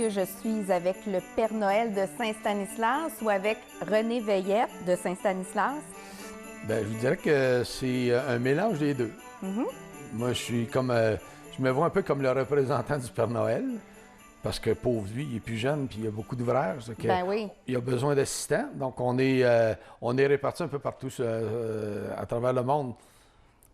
que je suis avec le Père Noël de Saint-Stanislas ou avec René Veillette de Saint-Stanislas? Bien, je vous dirais que c'est un mélange des deux. Moi, je suis comme... je me vois un peu comme le représentant du Père Noël, parce que, pauvre lui, il est plus jeune, puis il a beaucoup d'ouvrages. Ben oui. Il a besoin d'assistants. Donc, on est répartis un peu partout à travers le monde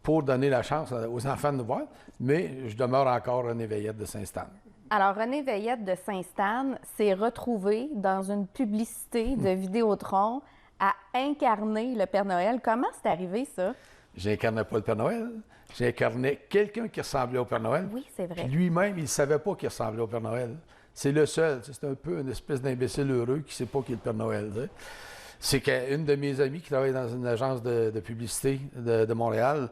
pour donner la chance aux enfants de nous voir. Mais je demeure encore René Veillette de Saint-Stan. Alors, René Veillette de Saint-Stan s'est retrouvé dans une publicité de Vidéotron à incarner le Père Noël. Comment c'est arrivé, ça? J'incarnais pas le Père Noël. J'incarnais quelqu'un qui ressemblait au Père Noël. Oui, c'est vrai. Puis lui-même, il ne savait pas qu'il ressemblait au Père Noël. C'est le seul. C'est un peu une espèce d'imbécile heureux qui ne sait pas qui est le Père Noël. T'sais. C'est qu'une de mes amies qui travaille dans une agence de publicité de Montréal,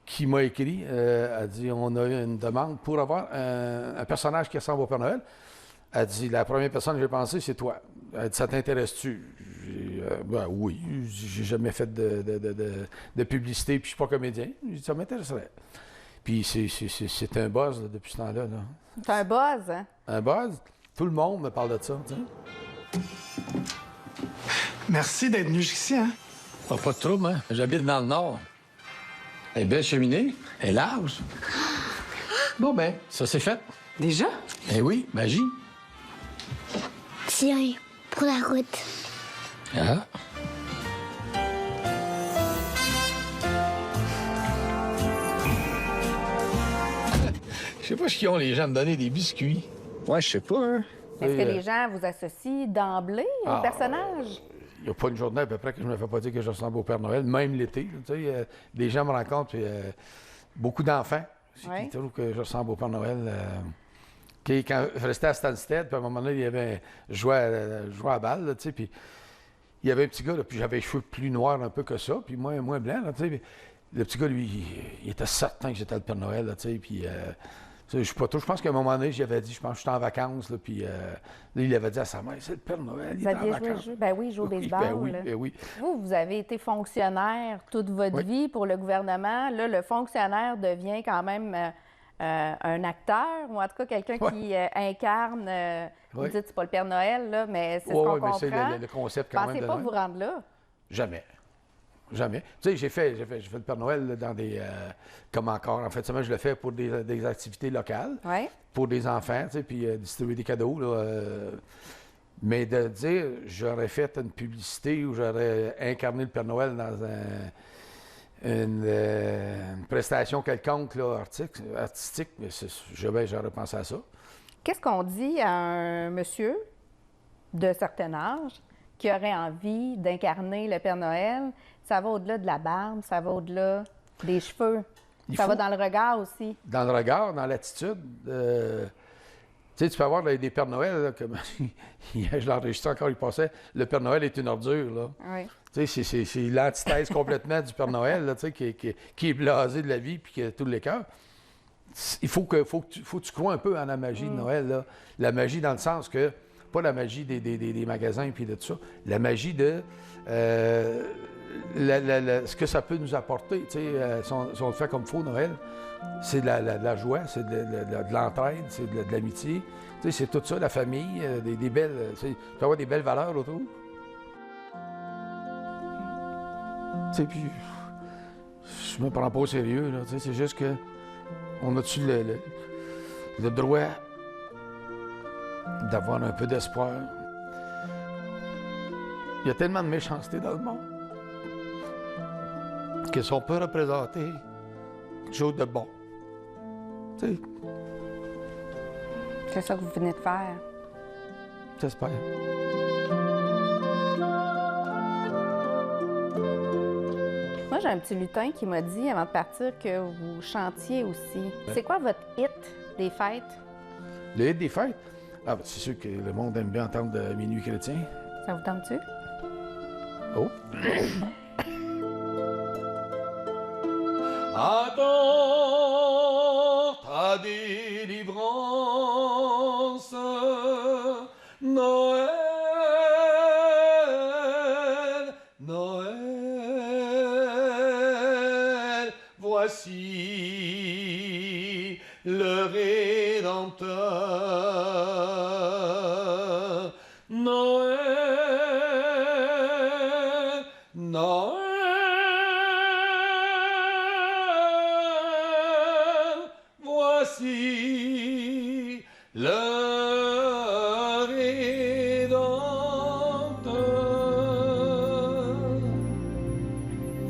qui m'a écrit, a dit, on a eu une demande pour avoir un personnage qui ressemble au Père Noël. Elle dit, la première personne que j'ai pensé, c'est toi. Elle dit, ça t'intéresse-tu? Ben oui, j'ai jamais fait de publicité, puis je suis pas comédien. J'ai dit, ça m'intéresserait. Puis c'est un buzz là, depuis ce temps-là. Là. C'est un buzz, hein? Un buzz? Tout le monde me parle de ça. T'sais. Merci d'être venu jusqu'ici, hein? Pas de trouble, hein? J'habite dans le Nord. Elle est belle cheminée, elle est large. Bon, ben, ça c'est fait. Déjà? Eh oui, magie. Tiens, pour la route. Ah. Je sais pas ce qu'ils ont, les gens, de donner des biscuits. Ouais, je sais pas, hein. Est-ce que les gens vous associent d'emblée au personnage? Il n'y a pas une journée à peu près que je ne me fais pas dire que je ressemble au Père Noël, même l'été. Des gens me rencontrent, puis beaucoup d'enfants qui trouvent que je ressemble au Père Noël. Quand je restais à Stansted, puis à un moment donné, il y avait je jouais à la balle, là, puis il y avait un petit gars, là, puis j'avais les cheveux plus noirs un peu que ça, puis moins blancs. Là, le petit gars, lui, il était certain que j'étais le Père Noël, là, puis... je suis pas trop. Je pense qu'à un moment donné, j'avais dit, je pense que j'étais en vacances, là, puis il avait dit à sa mère, c'est le Père Noël, il est en vacances. Ben oui, il joue au baseball. Ben oui, ben oui. Vous avez été fonctionnaire toute votre vie pour le gouvernement. Là, le fonctionnaire devient quand même un acteur, ou en tout cas quelqu'un qui incarne, vous dites c'est pas le Père Noël, là, mais c'est ce qu'on comprend. C'est le concept quand même. Pensez pas vous rendre là? Jamais. Jamais. Tu sais, j'ai fait le Père Noël là, dans des... comme encore, en fait, semaine, je le fais pour des activités locales, pour des enfants, tu sais, puis distribuer des cadeaux, là. Mais de dire, j'aurais fait une publicité où j'aurais incarné le Père Noël dans une prestation quelconque, là, artistique, mais j'aurais pensé à ça. Qu'est-ce qu'on dit à un monsieur de certain âge qui aurait envie d'incarner le Père Noël? Ça va au-delà de la barbe, ça va au-delà des cheveux. Ça va dans le regard aussi. Dans le regard, dans l'attitude. Tu sais, tu peux avoir des Pères Noël, là, comme je l'ai enregistré encore, il passait, le Père Noël est une ordure, là. Oui. Tu sais, c'est l'antithèse complètement du Père Noël, là, tu sais, qui est blasé de la vie puis qui a tous les cœurs. Il faut que tu crois un peu en la magie de Noël, là. La magie dans le sens que, pas la magie des magasins puis de tout ça, la magie de... ce que ça peut nous apporter, tu sais, si on le fait comme faux, Noël, c'est de la joie, c'est de l'entraide, c'est de l'amitié. Tu sais, c'est tout ça, la famille, des belles... Tu sais, tu peux avoir des belles valeurs autour. Tu sais, puis... Je me prends pas au sérieux, là, tu sais, c'est juste que... On a-tu le droit d'avoir un peu d'espoir? Il y a tellement de méchanceté dans le monde que si on peut représenter quelque chose de bon. Tu sais. C'est ça que vous venez de faire. J'espère. Moi, j'ai un petit lutin qui m'a dit avant de partir que vous chantiez aussi. C'est quoi votre hit des fêtes? Le hit des fêtes? Ah, ben, c'est sûr que le monde aime bien entendre de Minuit chrétien. Ça vous tente-tu? Oh! Attends ta délivrance, Noël, Noël, voici. le Rédempteur. voici le Rédempteur.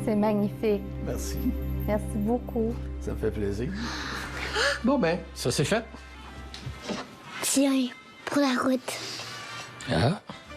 C'est magnifique. Merci. Merci beaucoup. Ça me fait plaisir. Bon, ben, ça c'est fait. Tiens, pour la route. Ah.